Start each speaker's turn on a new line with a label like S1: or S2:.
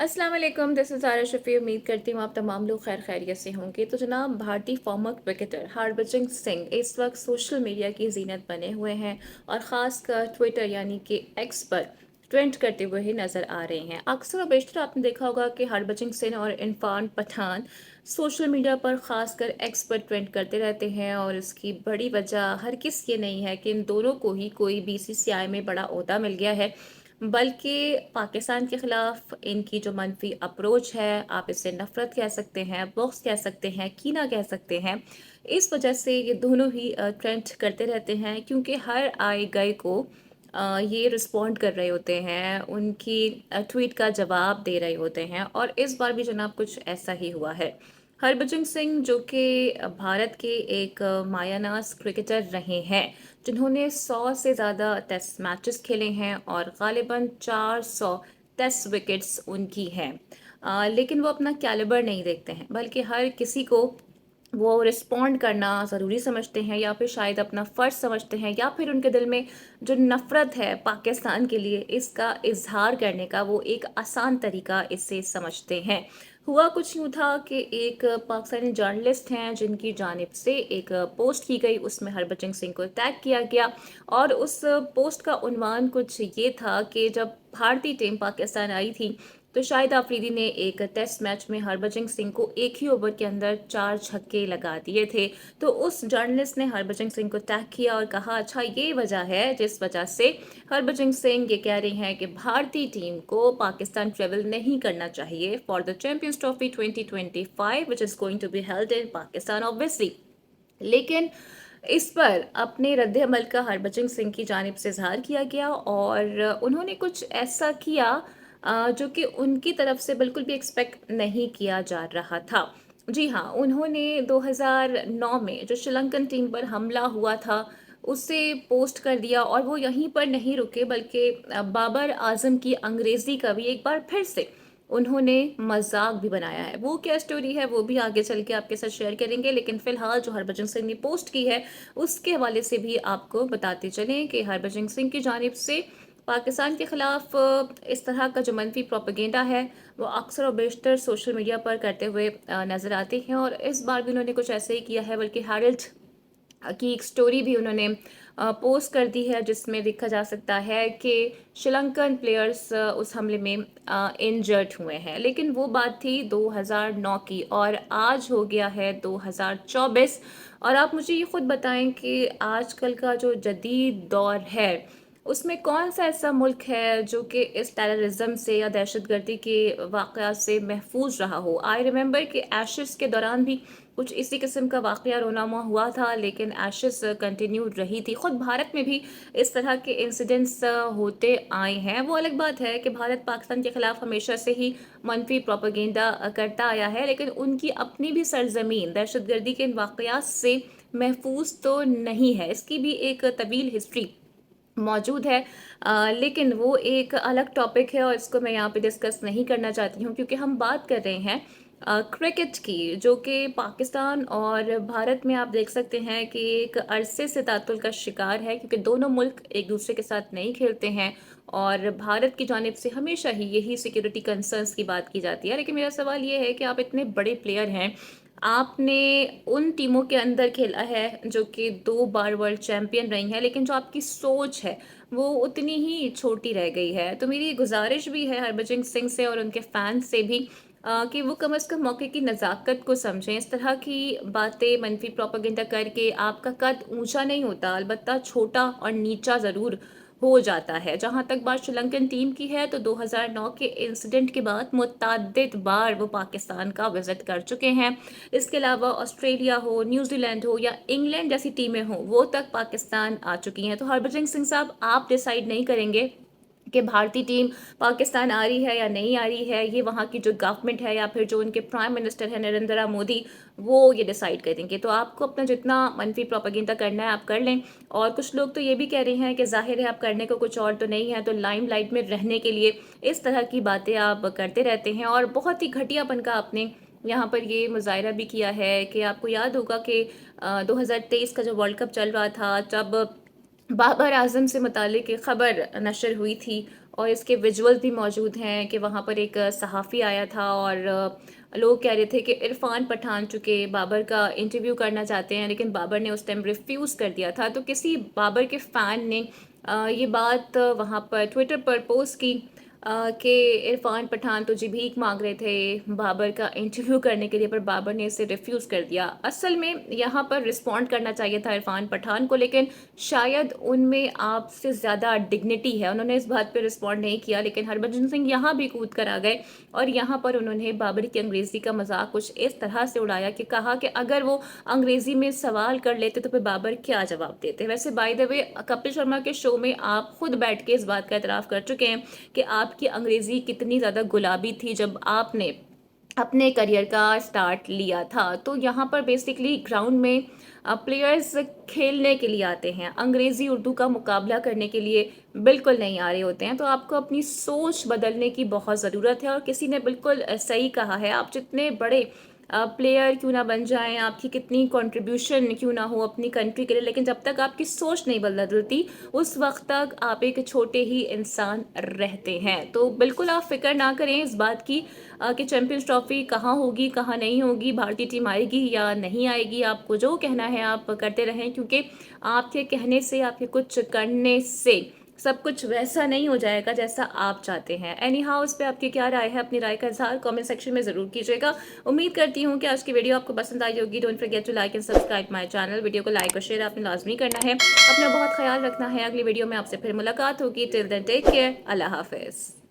S1: अस्सलाम वालेकुम, this is आरा शफ़ी। उम्मीद करती हूँ आप तमाम लोग खैर खैरियत से होंगे। तो जनाब, भारतीय फॉर्मर क्रिकेटर हरभजन सिंह इस वक्त सोशल मीडिया की जीनत बने हुए हैं और ख़ासकर ट्विटर यानी कि एक्स पर ट्रेंड करते हुए ही नज़र आ रहे हैं। अक्सर और बेशतर आपने देखा होगा कि हरभजन सिंह और इरफान पठान सोशल मीडिया पर ख़ासकर एक्स पर ट्रेंड करते रहते हैं और इसकी बड़ी वजह हर किस ये नहीं है कि इन दोनों को ही कोई बीसीसीआई में बड़ा ओहदा मिल गया है, बल्कि पाकिस्तान के ख़िलाफ़ इनकी जो मनफ़ी अप्रोच है, आप इसे नफ़रत कह सकते हैं, बुग़्ज़ कह सकते हैं, कीना कह सकते हैं। इस वजह से ये दोनों ही ट्रेंड करते रहते हैं, क्योंकि हर आए गए को ये रिस्पॉन्ड कर रहे होते हैं, उनकी ट्वीट का जवाब दे रहे होते हैं और इस बार भी जनाब कुछ ऐसा ही हुआ है। हरभजन सिंह जो कि भारत के एक मायानाज क्रिकेटर रहे हैं, जिन्होंने 100 से ज़्यादा टेस्ट मैचेस खेले हैं और गालिबन 400 टेस्ट विकेट्स उनकी हैं। लेकिन वो अपना कैलिबर नहीं देखते हैं, बल्कि हर किसी को वो रिस्पॉन्ड करना ज़रूरी समझते हैं, या फिर शायद अपना फ़र्ज़ समझते हैं, या फिर उनके दिल में जो नफ़रत है पाकिस्तान के लिए, इसका इज़हार करने का वो एक आसान तरीका इसे समझते हैं। हुआ कुछ यूँ था कि एक पाकिस्तानी जर्नलिस्ट हैं जिनकी जानिब से एक पोस्ट की गई, उसमें हरभजन सिंह को टैग किया गया और उस पोस्ट का उन्वान कुछ ये था कि जब भारतीय टीम पाकिस्तान आई थी, तो शाहिद आफरीदी ने एक टेस्ट मैच में हरभजन सिंह को एक ही ओवर के अंदर 4 छक्के लगा दिए थे। तो उस जर्नलिस्ट ने हरभजन सिंह को टैग किया और कहा, अच्छा ये वजह है जिस वजह से हरभजन सिंह ये कह रहे हैं कि भारतीय टीम को पाकिस्तान ट्रेवल नहीं करना चाहिए for the Champions Trophy 2025 which is going to be held in Pakistan obviously. लेकिन इस पर अपने रद्द-ए-अमल का हरभजन सिंह की जानिब से इज़हार किया गया और उन्होंने कुछ ऐसा किया जो कि उनकी तरफ से बिल्कुल भी एक्सपेक्ट नहीं किया जा रहा था। जी हाँ, उन्होंने 2009 में जो श्रीलंकन टीम पर हमला हुआ था, उसे पोस्ट कर दिया और वो यहीं पर नहीं रुके, बल्कि बाबर आज़म की अंग्रेज़ी का भी एक बार फिर से उन्होंने मज़ाक भी बनाया है। वो क्या स्टोरी है, वो भी आगे चल के आपके साथ शेयर करेंगे, लेकिन फ़िलहाल जो हरभजन सिंह ने पोस्ट की है, उसके हवाले से भी आपको बताते चलें कि हरभजन सिंह की जानिब से पाकिस्तान के ख़िलाफ़ इस तरह का जो मनफ़ी प्रोपेगेंडा है, वो अक्सर और बेशतर सोशल मीडिया पर करते हुए नज़र आते हैं और इस बार भी उन्होंने कुछ ऐसे ही किया है, बल्कि हेरल्ड की एक स्टोरी भी उन्होंने पोस्ट कर दी है, जिसमें देखा जा सकता है कि श्रीलंकन प्लेयर्स उस हमले में इंजर्ड हुए हैं। लेकिन वो बात थी 2009 की और आज हो गया है 2024। और आप मुझे ये खुद बताएं कि आजकल का जो जदीद दौर है, उसमें कौन सा ऐसा मुल्क है जो कि इस टेररिज्म से या दहशतगर्दी के वाक़यात से महफूज रहा हो। आई रिमेंबर कि एशेज़ के दौरान भी कुछ इसी किस्म का वाक़या रोनामा हुआ था, लेकिन एशेज़ कंटिन्यू रही थी। ख़ुद भारत में भी इस तरह के इंसिडेंट्स होते आए हैं। वो अलग बात है कि भारत पाकिस्तान के ख़िलाफ़ हमेशा से ही मनफ़ी प्रोपेगेंडा करता आया है, लेकिन उनकी अपनी भी सरज़मीन दहशतगर्दी के इन वाक़यात से महफूज तो नहीं है। इसकी भी एक तवील हिस्ट्री मौजूद है। लेकिन वो एक अलग टॉपिक है और इसको मैं यहाँ पे डिस्कस नहीं करना चाहती हूँ, क्योंकि हम बात कर रहे हैं क्रिकेट की, जो कि पाकिस्तान और भारत में आप देख सकते हैं कि एक अरसे से तातुल का शिकार है, क्योंकि दोनों मुल्क एक दूसरे के साथ नहीं खेलते हैं और भारत की जानिब से हमेशा ही यही सिक्योरिटी कंसर्न्स की बात की जाती है। लेकिन मेरा सवाल ये है कि आप इतने बड़े प्लेयर हैं, आपने उन टीमों के अंदर खेला है जो कि 2 बार वर्ल्ड चैंपियन रही हैं, लेकिन जो आपकी सोच है, वो उतनी ही छोटी रह गई है। तो मेरी गुज़ारिश भी है हरभजन सिंह से और उनके फैन्स से भी कि वो कम से कम मौके की नज़ाकत को समझें। इस तरह की बातें मनफ़ी प्रोपेगेंडा करके आपका कद ऊँचा नहीं होता, अलबत्ता छोटा और नीचा ज़रूर हो जाता है। जहाँ तक बात श्रीलंकन टीम की है, तो 2009 के इंसिडेंट के बाद मुतअद्दिद बार वो पाकिस्तान का विज़िट कर चुके हैं। इसके अलावा ऑस्ट्रेलिया हो, न्यूज़ीलैंड हो या इंग्लैंड जैसी टीमें हों, वो तक पाकिस्तान आ चुकी हैं। तो हरभजन सिंह साहब, आप डिसाइड नहीं करेंगे कि भारतीय टीम पाकिस्तान आ रही है या नहीं आ रही है, ये वहाँ की जो गवर्नमेंट है या फिर जो उनके प्राइम मिनिस्टर है नरेंद्र मोदी, वो ये डिसाइड करेंगे। तो आपको अपना जितना मनफी प्रोपेगेंडा करना है आप कर लें। और कुछ लोग तो ये भी कह रहे हैं कि जाहिर है आप करने को कुछ और तो नहीं है, तो लाइमलाइट में रहने के लिए इस तरह की बातें आप करते रहते हैं और बहुत ही घटियापन का आपने यहाँ पर ये मुजाहरा भी किया है कि आपको याद होगा कि 2023 का जो वर्ल्ड कप चल रहा था, जब बाबर आज़म से मुतालिक एक ख़बर नशर हुई थी और इसके विजुअल भी मौजूद हैं कि वहाँ पर एक सहाफ़ी आया था और लोग कह रहे थे कि इरफ़ान पठान चूँकि बाबर का इंटरव्यू करना चाहते हैं, लेकिन बाबर ने उस टाइम रिफ्यूज़ कर दिया था। तो किसी बाबर के फ़ैन ने ये बात वहाँ पर ट्विटर पर पोस्ट की कि इरफ़ान पठान तो जी भीख माँग रहे थे बाबर का इंटरव्यू करने के लिए, पर बाबर ने इसे रिफ्यूज़ कर दिया। असल में यहाँ पर रिस्पॉन्ड करना चाहिए था इरफ़ान पठान को, लेकिन शायद उनमें आपसे ज़्यादा डिग्निटी है, उन्होंने इस बात पे रिस्पॉन्ड नहीं किया। लेकिन हरभजन सिंह यहाँ भी कूद कर आ गए और यहाँ पर उन्होंने बाबर की अंग्रेज़ी का मजाक कुछ इस तरह से उड़ाया कि कहा कि अगर वो अंग्रेज़ी में सवाल कर लेते तो फिर बाबर क्या जवाब देते। वैसे by the way Kapil Sharma के शो में आप खुद बैठ के इस बात का एतराफ़ कर चुके हैं कि आपकी अंग्रेज़ी कितनी ज़्यादा गुलाबी थी जब आपने अपने करियर का स्टार्ट लिया था। तो यहाँ पर बेसिकली ग्राउंड में प्लेयर्स खेलने के लिए आते हैं, अंग्रेज़ी उर्दू का मुकाबला करने के लिए बिल्कुल नहीं आ रहे होते हैं। तो आपको अपनी सोच बदलने की बहुत ज़रूरत है और किसी ने बिल्कुल सही कहा है, आप जितने बड़े प्लेयर क्यों ना बन जाएं, आपकी कितनी कंट्रीब्यूशन क्यों ना हो अपनी कंट्री के लिए, लेकिन जब तक आपकी सोच नहीं बदलती उस वक्त तक आप एक छोटे ही इंसान रहते हैं। तो बिल्कुल आप फिक्र ना करें इस बात की कि चैंपियंस ट्रॉफी कहाँ होगी कहाँ नहीं होगी, भारतीय टीम आएगी या नहीं आएगी। आपको जो कहना है आप करते रहें, क्योंकि आपके कहने से, आपके कुछ करने से सब कुछ वैसा नहीं हो जाएगा जैसा आप चाहते हैं। एनी हाउ, इस पे आपकी क्या राय है? अपनी राय का इजहार कमेंट सेक्शन में ज़रूर कीजिएगा। उम्मीद करती हूँ कि आज की वीडियो आपको पसंद आई होगी। Don't forget to like and subscribe my channel. Video को लाइक और शेयर आपने लाजमी करना है। अपना बहुत ख्याल रखना है। अगली वीडियो में आपसे फिर मुलाकात होगी। Till then take care. अल्लाह हाफिज़।